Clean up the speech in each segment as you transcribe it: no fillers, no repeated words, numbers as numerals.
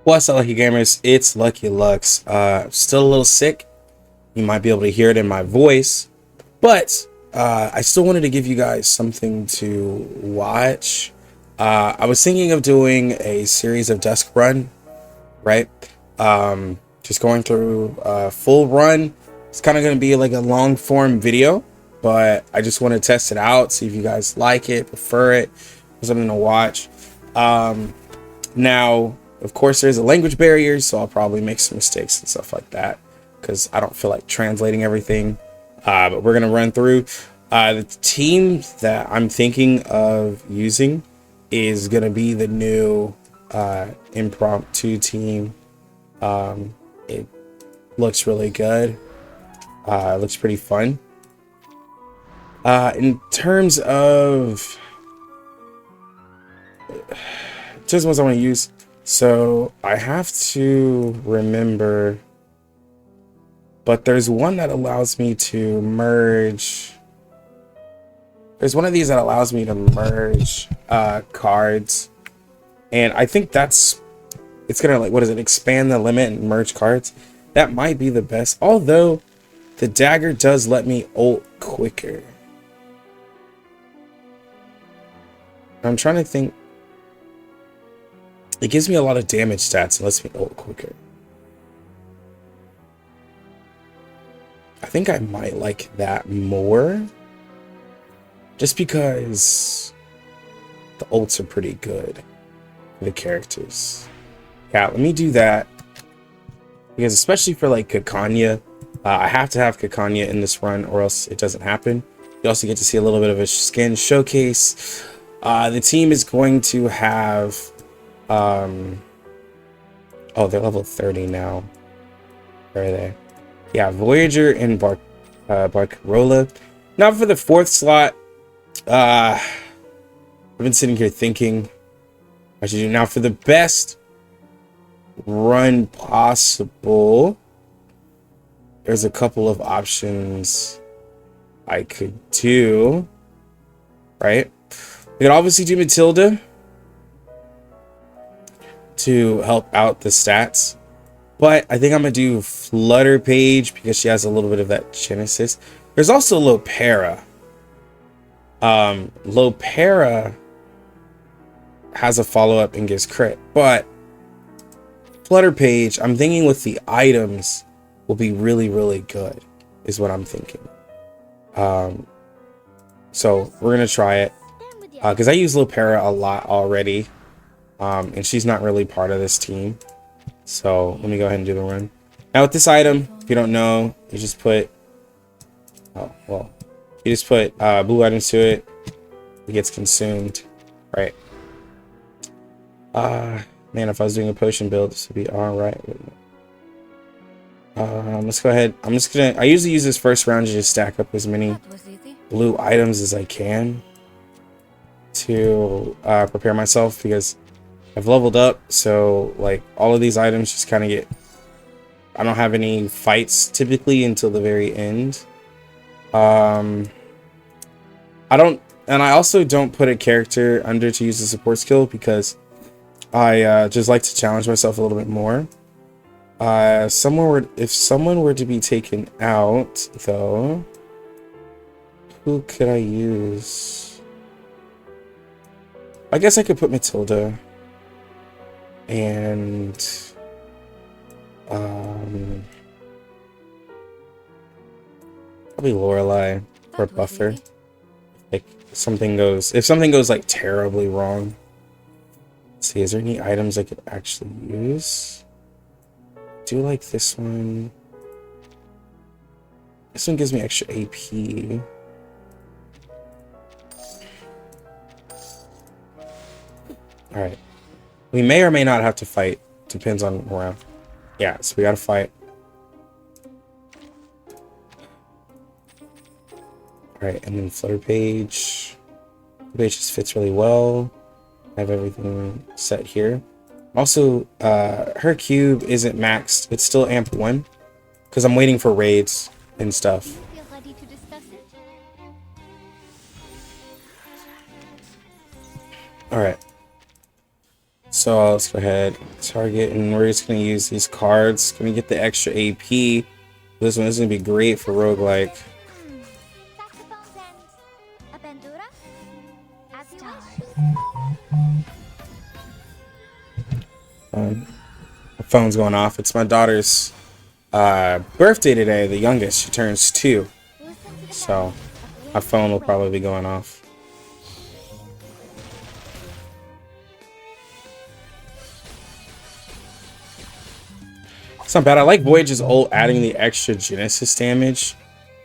What's up, Lucky Gamers? It's Lucky Lux. Still a little sick. You might be able to hear it in my voice, but I still wanted to give you guys something to watch. I was thinking of doing a series of Dusk run, right? Just going through a full run. It's kind of going to be like a long form video, but I just want to test it out, see if you guys like it, prefer it, something to watch. Now, of course, there's a language barrier, so I'll probably make some mistakes and stuff like that because I don't feel like translating everything. But we're gonna run through. The team that I'm thinking of using is gonna be the new impromptu team. It looks really good. It looks pretty fun. In terms of just what I want to use, so I have to remember, but there's one that allows me to merge. There's one of these that allows me to merge cards, and I think it's gonna, like, what is it, expand the limit and merge cards. That might be the best, although the dagger does let me ult quicker. I'm trying to think. It gives me a lot of damage stats and lets me ult quicker. I think I might like that more, just because the ults are pretty good for the characters. Yeah, let me do that, because especially for like Kakanya, I have to have Kakanya in this run or else it doesn't happen. You also get to see a little bit of a skin showcase. The team is going to have oh, they're level 30 now. Where are they? Yeah, Voyager and Barcarola. Now for the fourth slot, I've been sitting here thinking I should do. Now for the best run possible, there's a couple of options I could do, right? We could obviously do Matilda to help out the stats, but I think I'm gonna do Flutter Page because she has a little bit of that Genesis. There's also Lopera. Lopera has a follow-up and gives crit, but Flutter Page, I'm thinking with the items, will be really, really good, is what I'm thinking. So we're gonna try it because I use Lopera a lot already. And she's not really part of this team. So let me go ahead and do the run. Now with this item, if you don't know, you just put, you just put blue items to it. It gets consumed, right? Man, if I was doing a potion build, this would be all right. Let's go ahead. I usually use this first round to just stack up as many blue items as I can to prepare myself, because I've leveled up, so like all of these items just kind of get, I don't have any fights typically until the very end. I also don't put a character under to use a support skill because I just like to challenge myself a little bit more. If someone were to be taken out though, who could I use? I guess I could put Matilda. And probably Lorelei or Buffer. Like if something goes like terribly wrong. Let's see, is there any items I could actually use? I do like this one. This one gives me extra AP. All right. We may or may not have to fight. Depends on round. Yeah, so we gotta fight. Alright, and then Flutter Page. The page just fits really well. I have everything set here. Also, her cube isn't maxed. It's still amp 1. Because I'm waiting for raids and stuff. Alright. So let's go ahead, target, and we're just gonna use these cards. Gonna get the extra AP. This one is gonna be great for roguelike. My phone's going off. It's my daughter's birthday today, the youngest. She turns 2. So my phone will probably be going off. It's not bad. I like Voyage's ult adding the extra Genesis damage,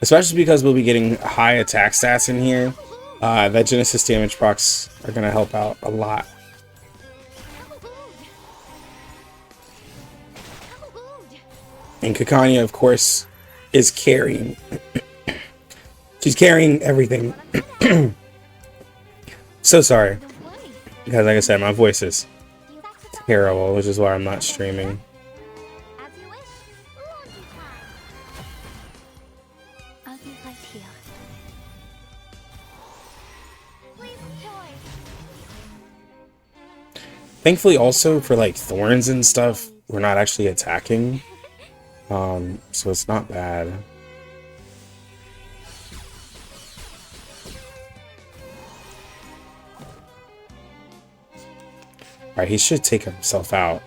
especially because we'll be getting high attack stats in here. That Genesis damage procs are going to help out a lot. And Kakanya, of course, is carrying. She's carrying everything. So sorry. Because like I said, my voice is terrible, which is why I'm not streaming. Thankfully, also for like thorns and stuff, we're not actually attacking. So it's not bad. Alright, he should take himself out.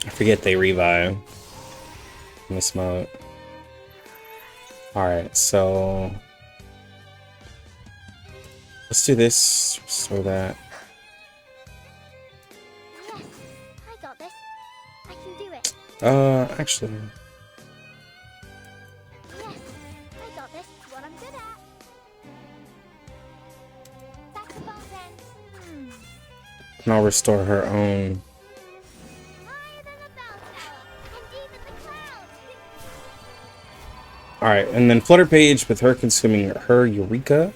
I forget they revive in this mode. Alright, so let's do this so that. Yes, I got this. I can do it. Actually. Yes, I got this. What I'm good at. Saxophone then. And I'll restore her own. Higher than the bell tower, and even the clouds. Alright, and then Flutter Page with her consuming her Eureka.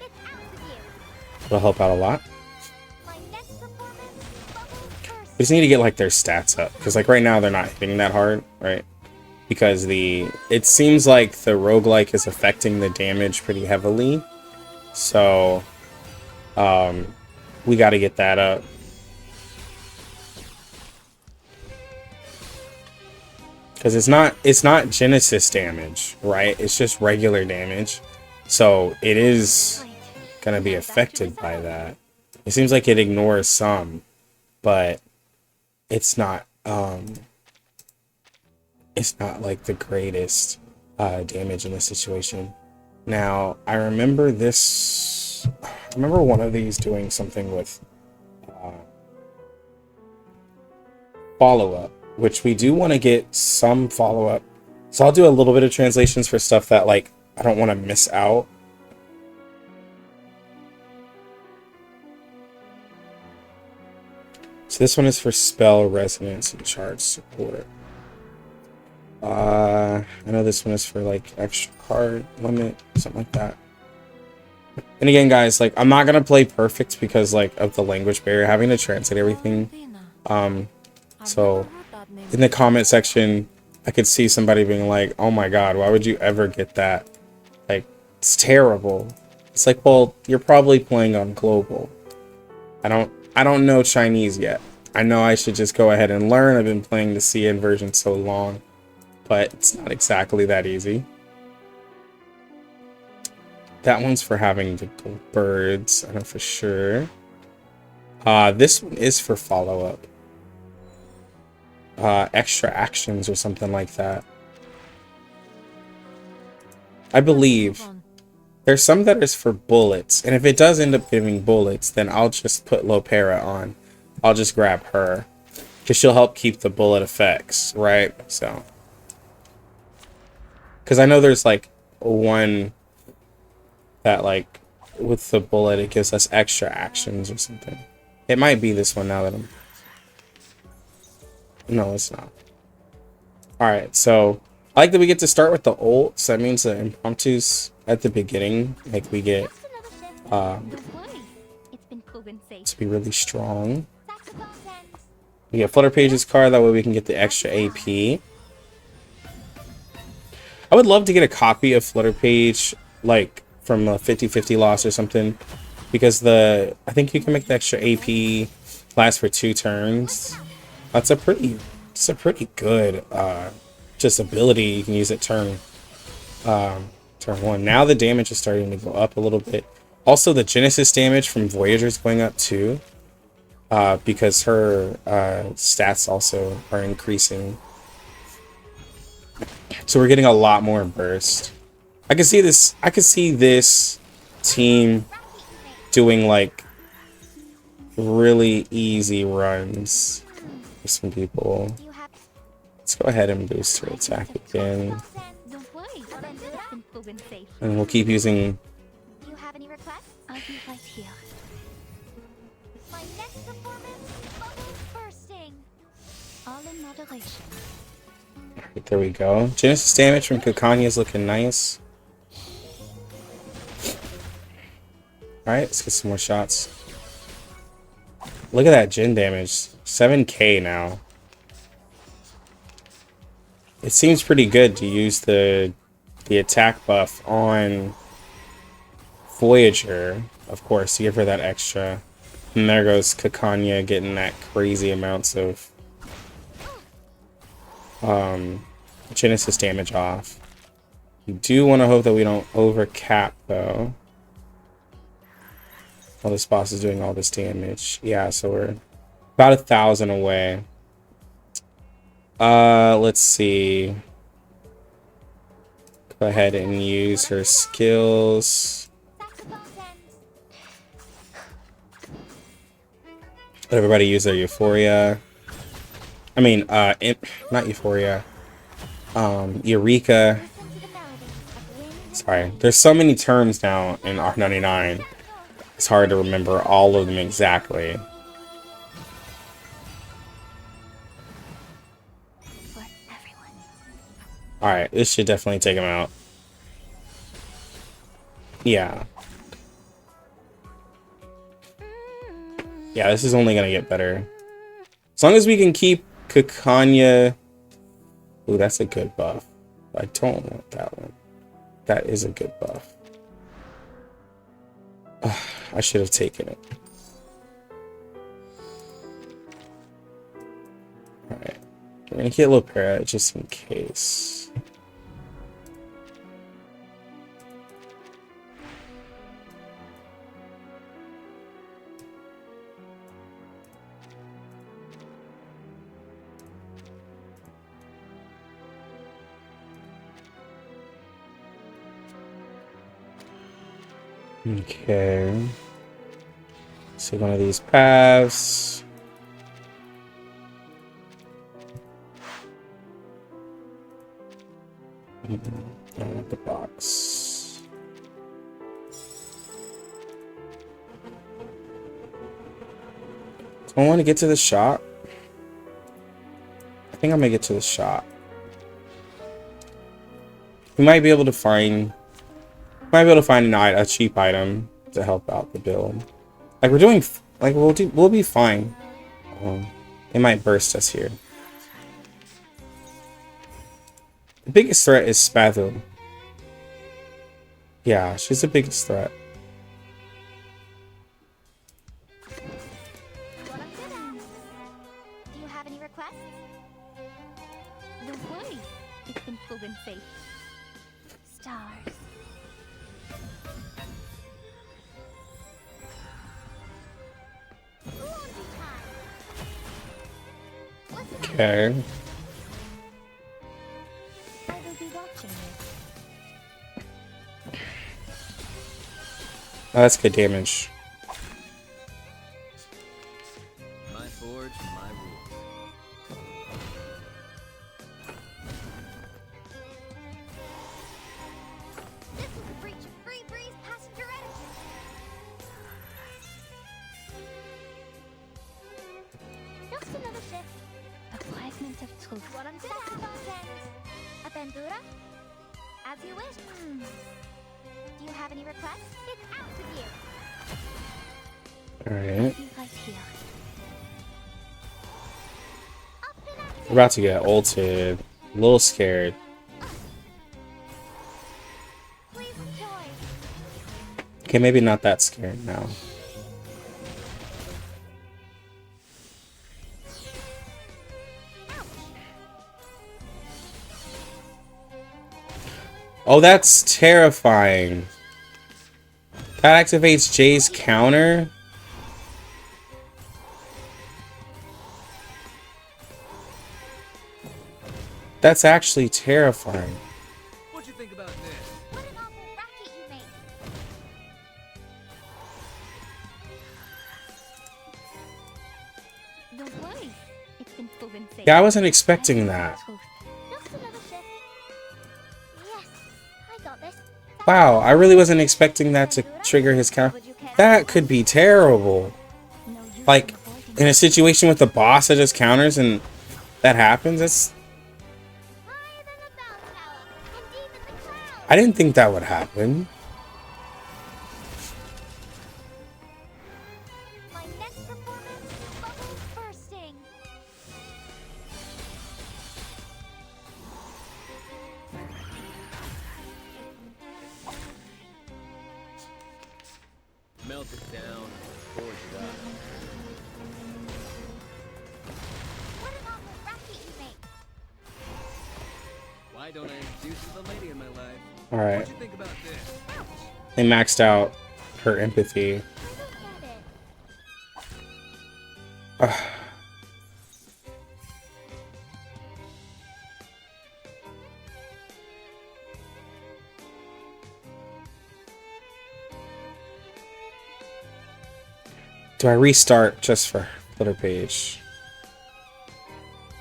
It's out with you. It'll help out a lot. My next performance, bubbles first. We just need to get like their stats up, because like right now they're not hitting that hard, right? Because it seems like the roguelike is affecting the damage pretty heavily. So we got to get that up. Because it's not Genesis damage, right? It's just regular damage. So it is gonna be affected by that. It seems like it ignores some, but it's not like the greatest damage in this situation. Now I remember one of these doing something with follow-up, which we do want to get some follow-up. So I'll do a little bit of translations for stuff that like I don't want to miss out. So this one is for spell resonance and charge support. I know this one is for like extra card limit, something like that. And again, guys, like I'm not gonna play perfect because like of the language barrier, having to translate everything. So in the comment section, I could see somebody being like, "Oh my God, why would you ever get that? Like, it's terrible." It's like, well, you're probably playing on global. I don't know Chinese yet. I know I should just go ahead and learn. I've been playing the CN version so long, but it's not exactly that easy. That one's for having the birds, I know for sure. This one is for follow-up. Extra actions or something like that. I believe. There's some that is for bullets, and if it does end up giving bullets, then I'll just put Lopera on. I'll just grab her, because she'll help keep the bullet effects, right? So, because I know there's like one that like with the bullet it gives us extra actions or something. It might be this one now that I'm. No, it's not. All right, so I like that we get to start with the ult. So that means the impromptus at the beginning, like we get to be really strong. We get Flutter Page's card, that way we can get the extra AP. I would love to get a copy of Flutter Page, like from a 50-50 loss or something, because I think you can make the extra AP last for 2 turns. It's a pretty good just ability. You can use it turn 1. Now the damage is starting to go up a little bit. Also, the Genesis damage from Voyager is going up too, because her stats also are increasing. So we're getting a lot more burst. I can see this team doing like really easy runs for some people. Let's go ahead and boost her attack again. And we'll keep using... Do you have any requests? I'll be right here. My next performance, bubbles bursting. All in moderation. Right, there we go. Genesis damage from Kokanya is looking nice. Alright, let's get some more shots. Look at that gen damage. 7k now. It seems pretty good to use the attack buff on Voyager, of course, to give her that extra. And there goes Kokanya getting that crazy amounts of Genesis damage off. You do want to hope that we don't overcap though. While this boss is doing all this damage. Yeah, so we're about 1,000 away. Let's see. Go ahead and use her skills. Let everybody use their Euphoria. I mean, not Euphoria. Eureka. Sorry, there's so many terms now in R99. It's hard to remember all of them exactly. Alright, this should definitely take him out. Yeah. Yeah, this is only gonna get better. As long as we can keep Kokanya... Ooh, that's a good buff. I don't want that one. That is a good buff. I should have taken it. Alright. We're gonna get Lopera just in case. Okay. See one of these paths. I want the box. Do I want to get to the shop? I think I'm gonna get to the shop. We might be able to find a cheap item to help out the build. Like we're doing, like we'll be fine. It might burst us here. The biggest threat is Spathu. Yeah, she's the biggest threat. Do you have any requests? Don't worry, it's been proven safe. Stars. Okay. I will be watching you. Oh, that's good damage. My forge, my rules. This is a breach of free breeze passenger etiquette. Just another shift. A fragment of truth. What I'm good at. A bandura? As you wish. Do you have any requests? It's out with you. Alright. Be right here. Up and active. We're about to get ulted. A little scared. Okay, maybe not that scary now. Oh, that's terrifying. That activates Jay's counter. That's actually terrifying. What'd you think about this? What an awful racket you make. Don't worry. It's been proven safe. Yeah, I wasn't expecting that. Just another shift. Yes, I got this. Wow, I really wasn't expecting that to trigger his counter. That could be terrible. No use Like, in avoiding in a situation with the boss that just counters and that happens, that's... Higher than the bell tower, and deep in the clouds. I didn't think that would happen. My next performance, bubbles bursting. Melt it down, forge it up. What an awful racket you make. Why don't I introduce you to the lady in my life? Alright, What'd you think about this? they maxed out her empathy. I don't get it. Do I restart just for Flutter Page?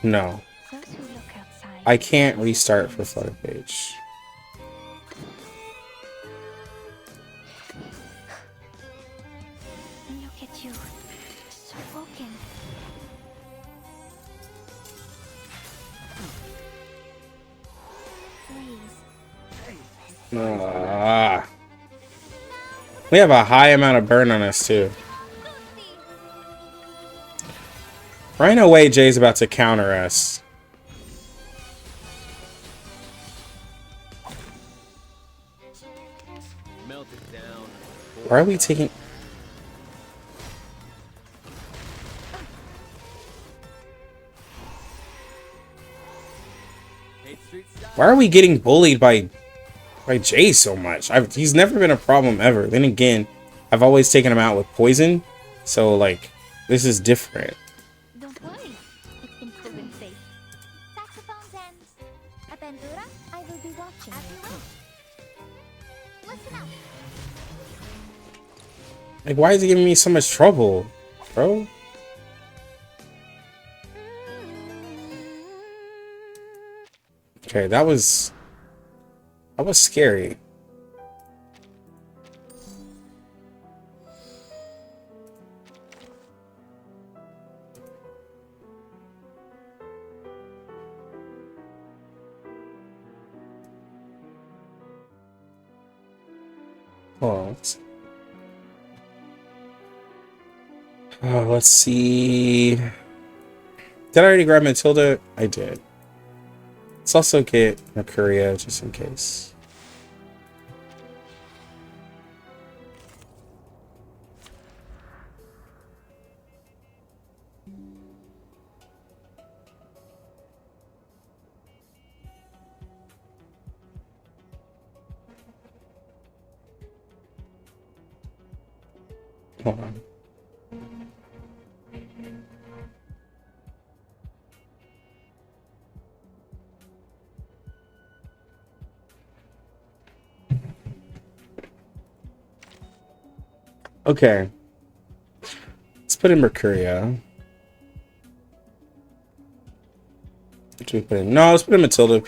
No. those who look outside. I can't restart for Flutter Page. Look at you. So broken. Please. Ah. We have a high amount of burn on us too. Right away, Jay's about to counter us. Melt it down. Why are we taking... Why are we getting bullied by Jay so much? He's never been a problem ever. Then again, I've always taken him out with poison. So, like, this is different. Don't worry. It's been proven safe. Saxophones ends. Aventura, I will be watching as you. you wish. Listen up. Like, why is he giving me so much trouble, bro? Okay, that was scary. Oh, let's see. Did I already grab Matilda? I did. Let's also get Mercuria just in case. Hold on. Okay. Let's put in Mercuria. What do we put in? No, let's put in Matilda.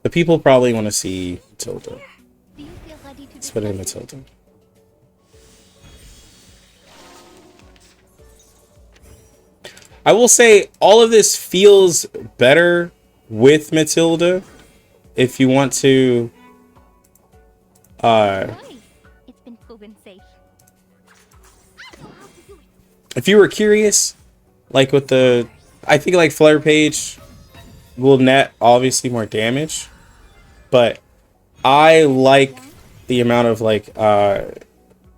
The people probably want to see Matilda. Do you feel ready to Let's put in discuss Matilda. I will say all of this feels better with Matilda. If you want to, Don't worry. It's been proven safe. if you were curious, like with the, I think like Flare Page will net obviously more damage, but I like the amount of like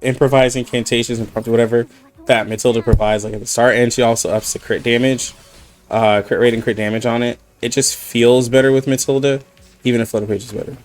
improvised incantations and prompt whatever that Matilda provides like at the start, and she also ups the crit damage, crit rate and crit damage on it. It just feels better with Matilda, even if Flutter Page is better.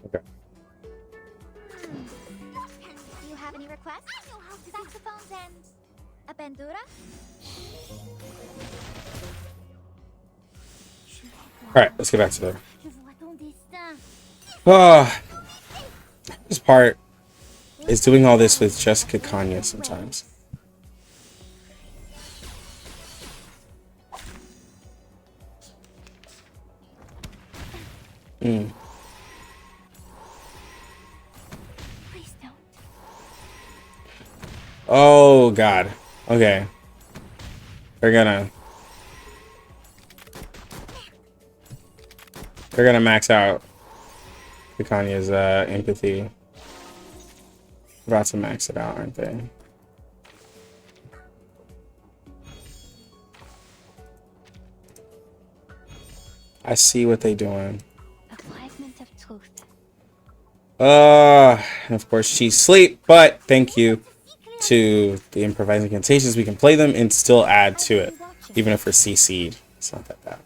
Okay. Do you have any requests? Saxophones and a bandura? All right, let's get back to there. This part is doing all this with Jessica Kanye sometimes. Please don't. Oh God. Okay. They're gonna max out Kanye's empathy. About to max it out, aren't they? I see what they doing. A fragment of truth. And of course she's asleep, but thank you to the improvising incantations, we can play them and still add to it. Even if we're CC'd. It's not that bad.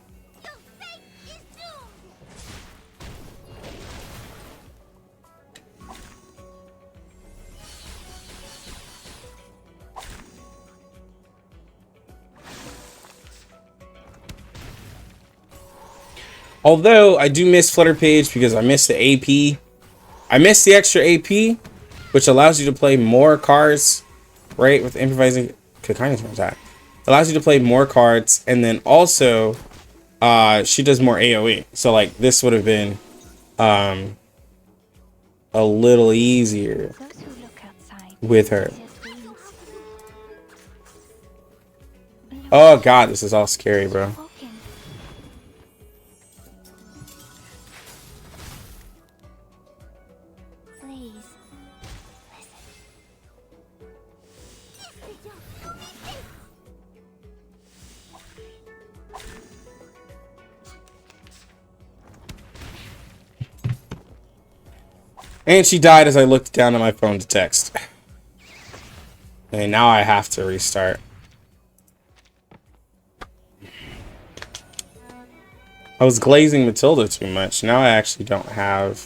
Although I do miss Flutter Page because I miss the AP. I miss the extra AP, which allows you to play more cards, right? With improvising kind of attack. Allows you to play more cards, and then also she does more AoE. So like this would have been a little easier with her. Oh God, this is all scary, bro. And she died as I looked down at my phone to text. And now I have to restart. I was glazing Matilda too much. Now I actually don't have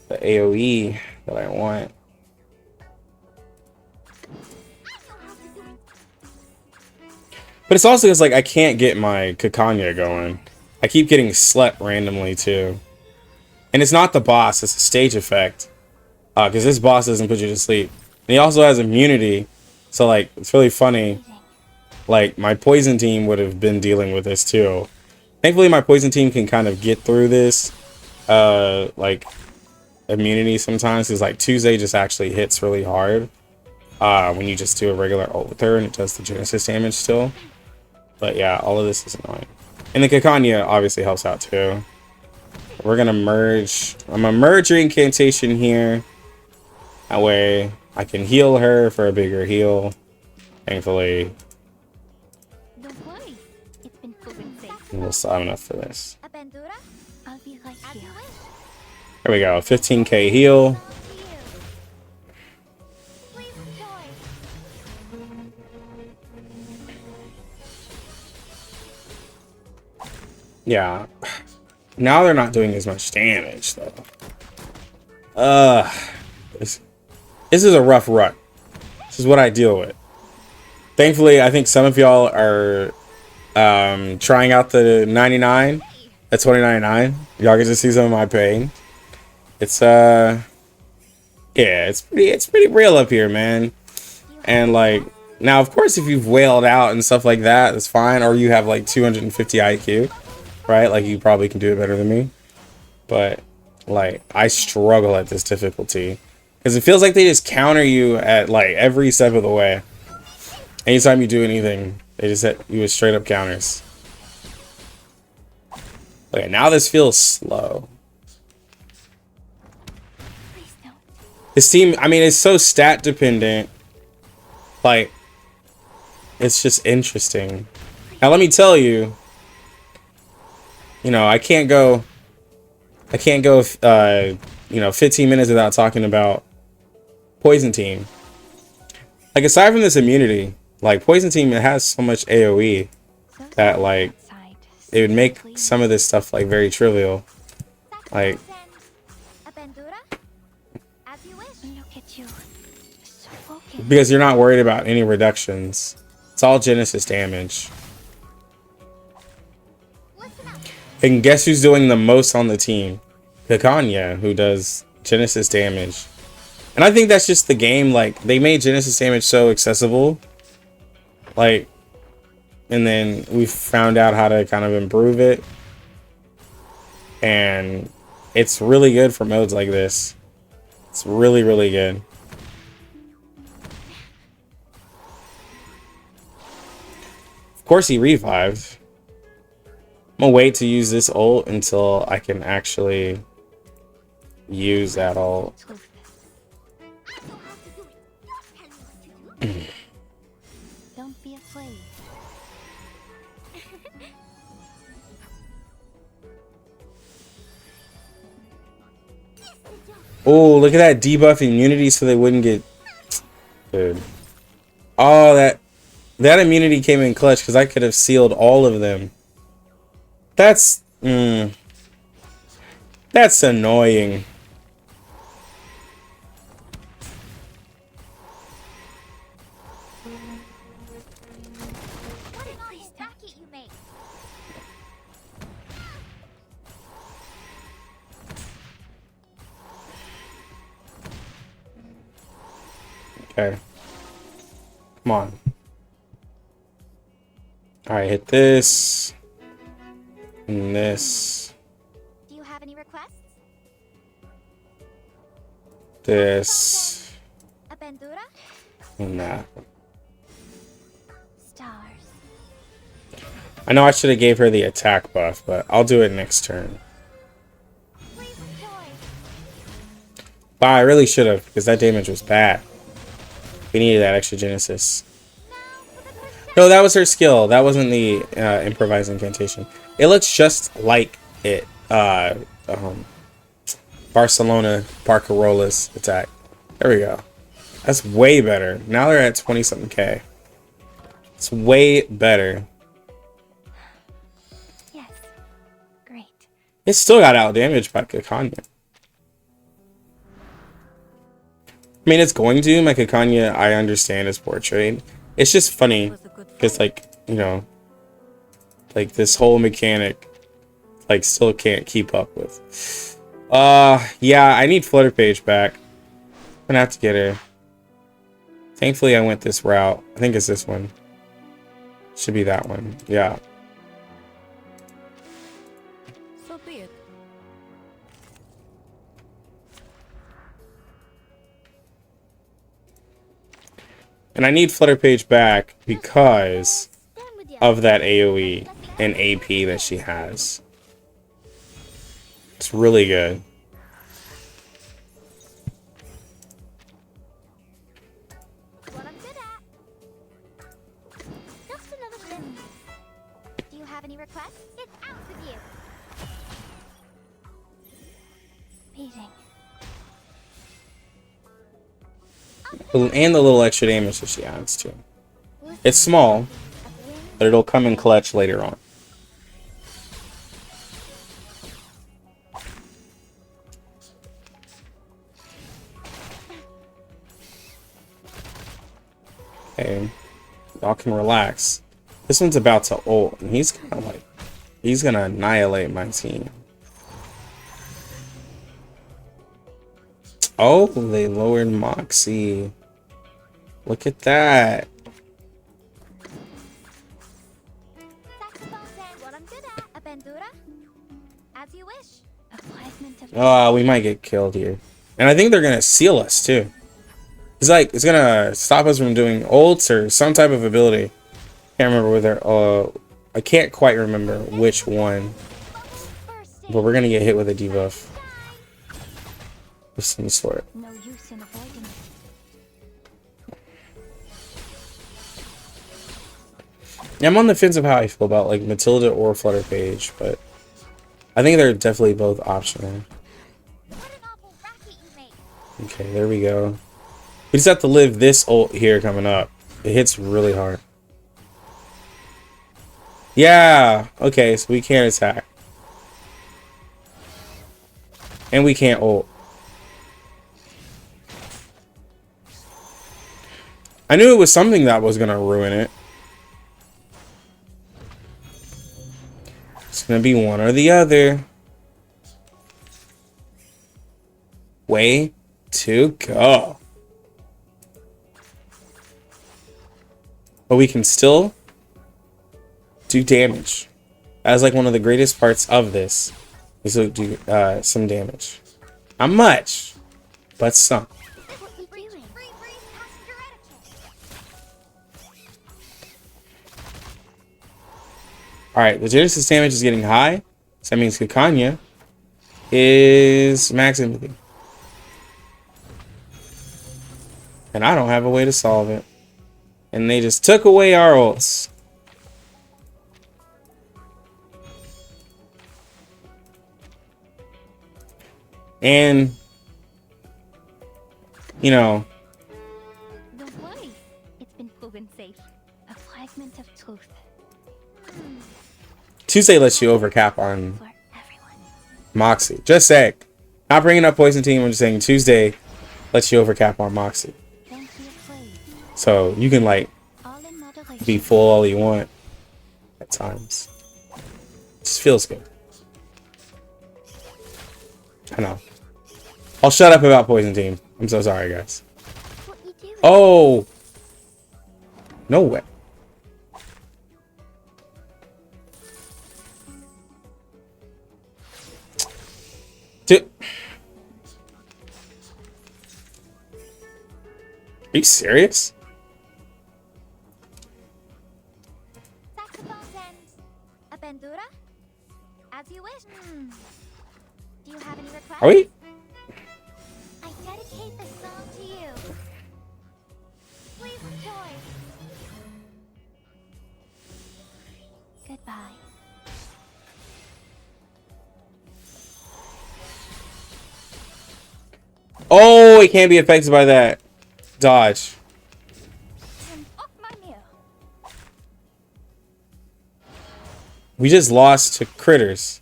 the AoE that I want. But it's also just like I can't get my Kakanya going. I keep getting slept randomly too. And it's not the boss, it's a stage effect. Because this boss doesn't put you to sleep. And he also has immunity. So like, it's really funny. Like, my poison team would have been dealing with this too. Thankfully, my poison team can kind of get through this. Like, immunity sometimes. Because like, Tuesday just actually hits really hard. When you just do a regular ult with her and it does the Genesis damage still. But yeah, all of this is annoying. And the Kakanya obviously helps out too. We're gonna merge. I'm gonna merge your incantation here. That way I can heal her for a bigger heal. Thankfully. Don't worry. It's been proven safe. We'll still have enough for this. A bandura? I'll be right here. There we go. 15k heal. Please enjoy. Yeah. Now they're not doing as much damage though. This is a rough run. This is what I deal with. Thankfully, I think some of y'all are trying out the 99 at 2099. Y'all get to see some of my pain. It's Yeah, it's pretty real up here, man. And like now, of course, if you've wailed out and stuff like that, that's fine. Or you have like 250 IQ, right? Like you probably can do it better than me. But like I struggle at this difficulty because it feels like they just counter you at like every step of the way. Anytime you do anything, they just hit you with straight up counters. Okay, now this feels slow. This team, I mean, it's so stat dependent. Like, it's just interesting. Now, let me tell you, you know, I can't go, you know, 15 minutes without talking about Poison Team. Like, aside from this immunity, like, Poison Team, it has so much AoE that, like, it would make some of this stuff, like, very trivial. Like, because you're not worried about any reductions. It's all Genesis damage. And guess who's doing the most on the team? Kakanya, who does Genesis damage. And I think that's just the game. Like, they made Genesis damage so accessible. Like, and then we found out how to kind of improve it. And it's really good for modes like this. It's really, really good. Of course he revived. I'm gonna wait to use this ult until I can actually use that ult. Don't be afraid. Oh, look at that debuff immunity so they wouldn't get... Dude. Oh, that immunity came in clutch because I could have sealed all of them. That's... that's annoying. What an awful racket you make. Okay. Come on. Alright, hit this. And this. Do you have any requests? This. A bandura? And that. Stars. I know I should have gave her the attack buff, but I'll do it next turn. Please enjoy. But I really should have, because that damage was bad. We needed that extra Genesis. No, that was her skill. That wasn't the improvised incantation. It looks just like it. Barcelona Barcarola's attack. There we go. That's way better. Now they're at 20-something K. It's way better. Yes. Great. It still got out damaged by Kakanya. I mean, it's going to. My Kakanya, I understand, is portrayed. It's just funny. Because, like, you know, like, this whole mechanic, like, still can't keep up with. Yeah, I need Flutter Page back. I'm gonna have to get her. Thankfully, I went this route. I think it's this one. Should be that one. Yeah. So be it. And I need Flutter Page back because of that AoE and AP that she has. It's really good. What I'm good at. Just another thing. Do you have any requests? It's out with you. Beating. And the little extra damage that she adds to. It's small, but it'll come in clutch later on. Okay, y'all can relax. This one's about to ult, and he's kind of like, he's gonna annihilate my team. Oh, they lowered Moxie. Look at that. Saxophones and what I'm good at. A bandura? As you wish. A fragment of Oh, we might get killed here. And I think they're gonna seal us too. It's like it's gonna stop us from doing ults or some type of ability. Can't remember whether I can't quite remember which one. But we're gonna get hit with a debuff of some sort. no use in avoiding it. Yeah, I'm on the fence of how I feel about like Matilda or Flutter Page, but I think they're definitely both optional. What an awful racket you make. Okay, there we go. We just have to live this ult here coming up. It hits really hard. Yeah, okay, so we can't attack. And we can't ult. I knew it was something that was gonna ruin it. It's gonna be one or the other. Way to go. But we can still do damage. As like one of the greatest parts of this is to do some damage. Not much, but some. What we doing? Free breeze past your etiquette. Alright, the Genesis damage is getting high. So that means Kakanya is max empathy. And I don't have a way to solve it. And they just took away our ults. And, you know, Don't worry, it's been proven safe. A fragment of truth Tuesday lets you overcap on for everyone. Moxie. Just saying. Not bringing up Poison Team, I'm just saying Tuesday lets you overcap on Moxie. Don't be afraid. So you can like All in moderation. be full all you want at times. Just feels good. I know. I'll shut up about Poison Team. I'm so sorry, guys. What you doing? Oh! No way. Dude. Are you serious? Saxophones and a bandura? As you wish. Do you have any requests? Are we? I dedicate this song to you. Please enjoy. Goodbye. Oh, it can't be affected by that. Dodge. And off my meal. We just lost to critters.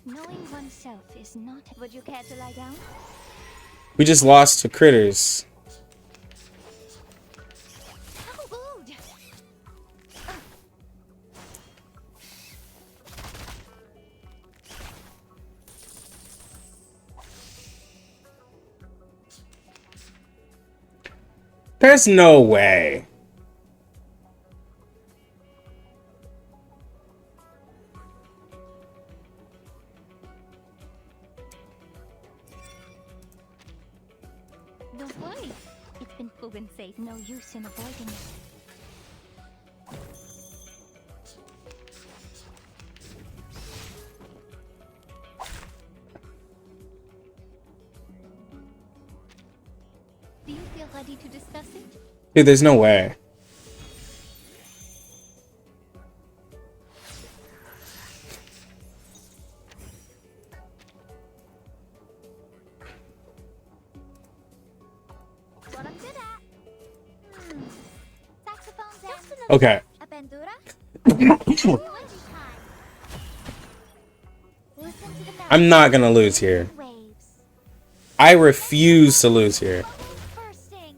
Knowing oneself is not. Would you care to lie down? We just lost to critters. How rude! There's no way. Don't worry, it's been proven safe. No use in avoiding it. Do you feel ready to discuss it? Dude, there's no way. What I'm good at. Saxophones and Okay. a bandura? Listen to the I'm not gonna lose here. waves. I refuse to lose here. Bursting.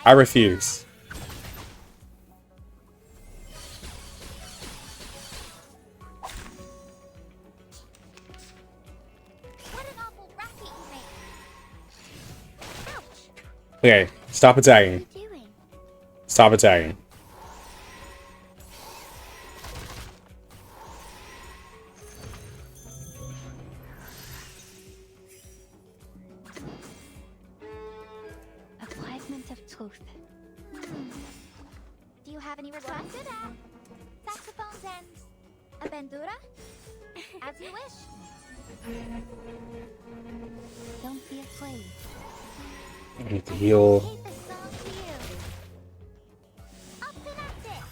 I refuse. Okay, stop What are attacking. you doing? Stop attacking. A fragment of truth. Do you have any requests? Saxophones and a bandura? As you wish. Don't be afraid. I need to heal. Dedicate this song to you. Up and at it.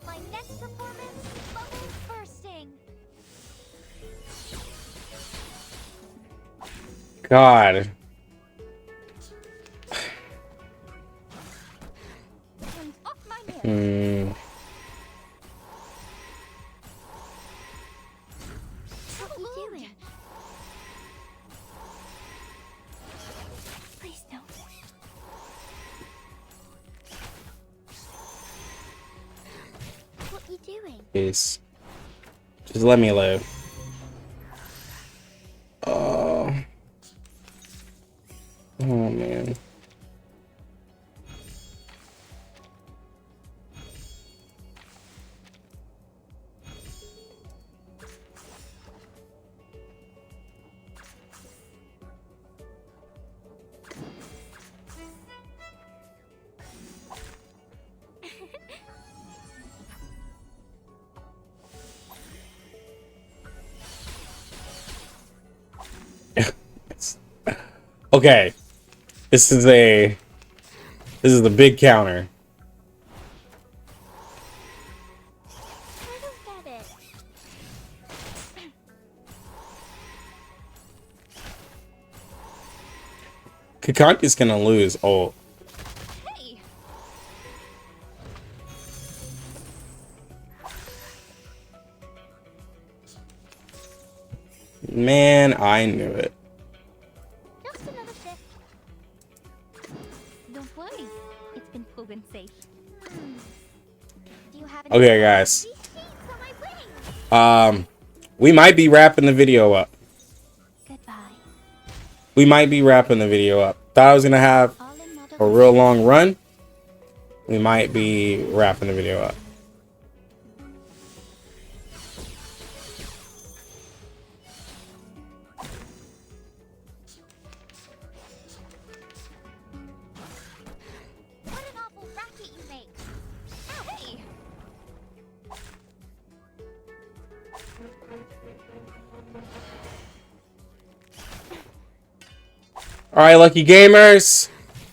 My next performance, bubbles bursting. God. Hands off my man. What are you doing? Please don't. What are you doing? Please. Just let me live. Oh. Oh, man. Okay. This is the big counter. I don't get it. Kakanki's gonna lose. Oh, Hey! man, I knew it. Just another shift. Don't worry. It's been proven safe. Do you have any Okay, guys. These sheets are my wings. We might be wrapping the video up. Goodbye. We might be wrapping the video up. Thought I was gonna have All in mother a real long run. We might be wrapping the video up. What an awful racket you make. Hey! All right, lucky gamers.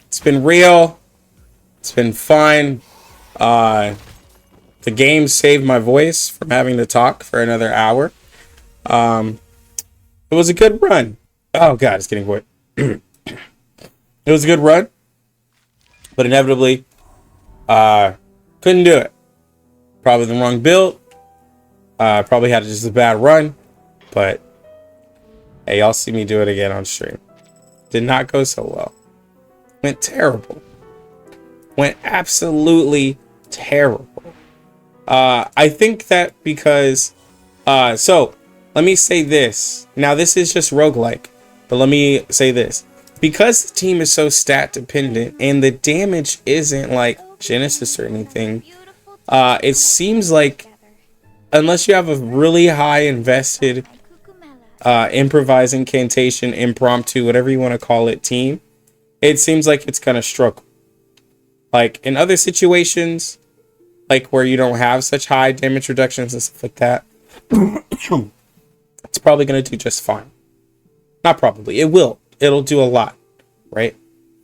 It's been real. It's been fun. The game saved my voice from having to talk for another hour. It was a good run. Oh god, it's getting wet. It was a good run, but inevitably, couldn't do it. Probably the wrong build. Probably had just a bad run, but hey, y'all see me do it again on stream. Did not go so well. Went terrible. Went absolutely terrible. I think that because so let me say this. Now this is just roguelike, but let me say this. Because the team is so stat dependent and the damage isn't like Genesis or anything, it seems like unless you have a really high invested improvise incantation, impromptu, whatever you want to call it, team, it seems like it's gonna struggle. Like in other situations, like where you don't have such high damage reductions and stuff like that, it's probably gonna do just fine. Not probably, it will. It'll do a lot, right?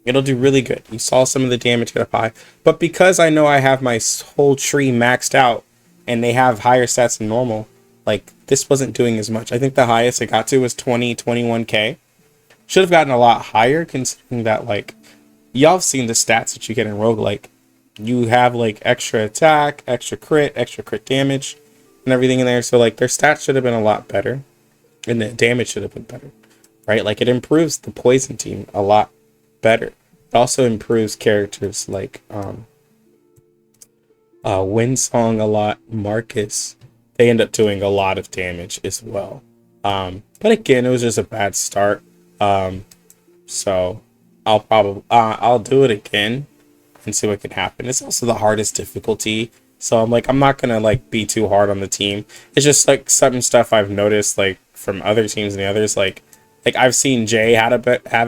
It'll do really good. You saw some of the damage get up high, but because I know I have my whole tree maxed out and they have higher stats than normal, like this wasn't doing as much. I think the highest it got to was 21k. Should have gotten a lot higher considering that, like, y'all have seen the stats that you get in roguelike. You have like extra attack, extra crit damage, and everything in there. So like their stats should have been a lot better, and the damage should have been better, right? Like it improves the poison team a lot better. It also improves characters like Windsong a lot, Marcus. They end up doing a lot of damage as well. But again, it was just a bad start. So I'll do it again and see what can happen. It's also the hardest difficulty, so I'm like, I'm not gonna like be too hard on the team. It's just like some stuff I've noticed like from other teams and the others, like I've seen Jay have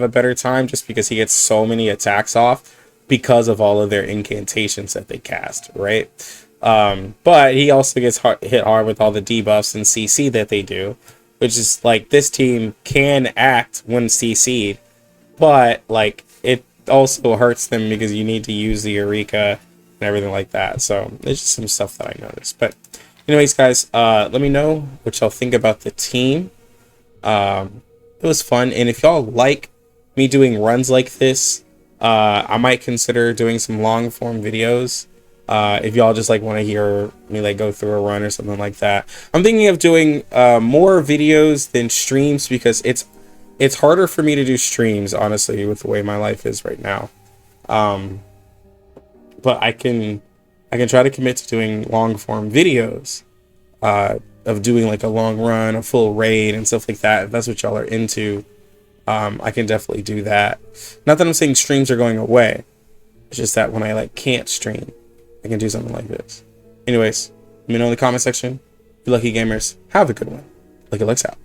a better time just because he gets so many attacks off because of all of their incantations that they cast, right? But he also gets hit hard with all the debuffs and CC that they do, which is like this team can act when CC'd, but like it also hurts them because you need to use the Eureka and everything like that. So there's just some stuff that I noticed. But anyways, guys, let me know what y'all think about the team. It was fun, and if y'all like me doing runs like this, I might consider doing some long form videos. If y'all just like want to hear me like go through a run or something like that. I'm thinking of doing more videos than streams because it's harder for me to do streams, honestly, with the way my life is right now. But I can try to commit to doing long form videos of doing like a long run, a full raid and stuff like that. If that's what y'all are into, I can definitely do that. Not that I'm saying streams are going away. It's just that when I like can't stream, I can do something like this. Anyways, let me know in the comment section. You lucky gamers, have a good one. Lucky Lux out.